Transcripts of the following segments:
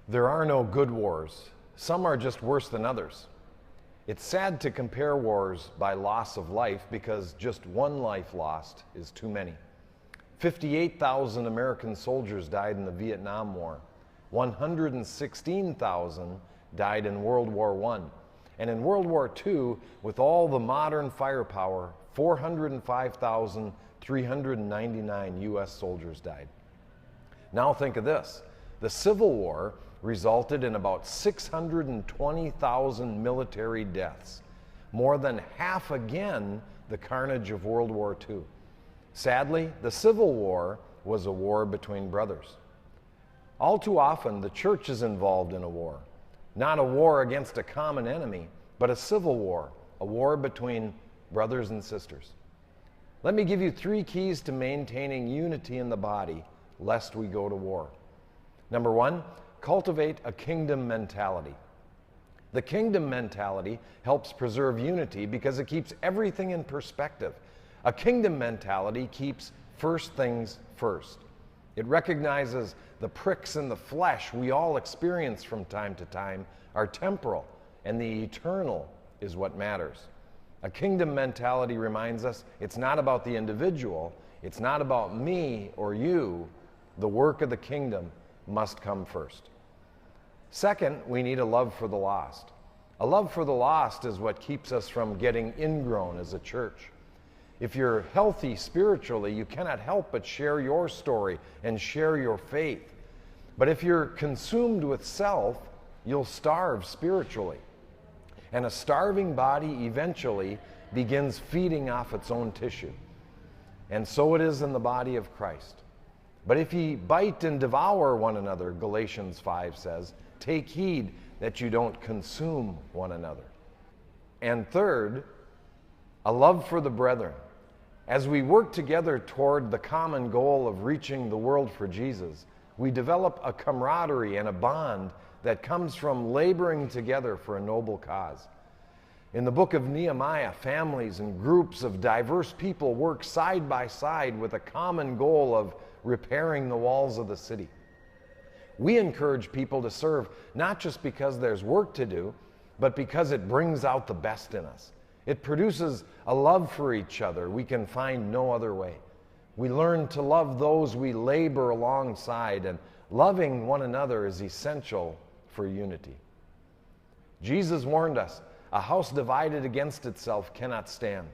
There are no good wars. Some are just worse than others. It's sad to compare wars by loss of life because just one life lost is too many. 58,000 American soldiers died in the Vietnam War. 116,000 died in World War I. And in World War II, with all the modern firepower, 405,399 U.S. soldiers died. Now think of this. The Civil War resulted in about 620,000 military deaths, more than half again the carnage of World War II. Sadly, the Civil War was a war between brothers. All too often, the church is involved in a war, not a war against a common enemy, but a civil war, a war between brothers and sisters. Let me give you 3 keys to maintaining unity in the body, lest we go to war. Number 1, cultivate a kingdom mentality. The kingdom mentality helps preserve unity because it keeps everything in perspective. A kingdom mentality keeps first things first. It recognizes the pricks in the flesh we all experience from time to time are temporal, and the eternal is what matters. A kingdom mentality reminds us it's not about the individual, it's not about me or you. The work of the kingdom must come first. Second, we need a love for the lost. A love for the lost is what keeps us from getting ingrown as a church. If you're healthy spiritually, you cannot help but share your story and share your faith. But if you're consumed with self, you'll starve spiritually. And a starving body eventually begins feeding off its own tissue. And so it is in the body of Christ. But if ye bite and devour one another, Galatians 5 says, take heed that you don't consume one another. And third, a love for the brethren. As we work together toward the common goal of reaching the world for Jesus, we develop a camaraderie and a bond that comes from laboring together for a noble cause. In the book of Nehemiah, families and groups of diverse people work side by side with a common goal of repairing the walls of the city. We encourage people to serve not just because there's work to do, but because it brings out the best in us. It produces a love for each other we can find no other way. We learn to love those we labor alongside, and loving one another is essential for unity. Jesus warned us, a house divided against itself cannot stand.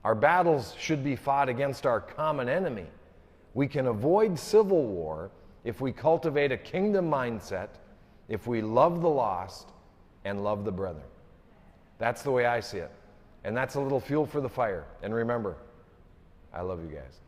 Our battles should be fought against our common enemy. We can avoid civil war if we cultivate a kingdom mindset, if we love the lost and love the brethren. That's the way I see it. And that's a little fuel for the fire. And remember, I love you guys.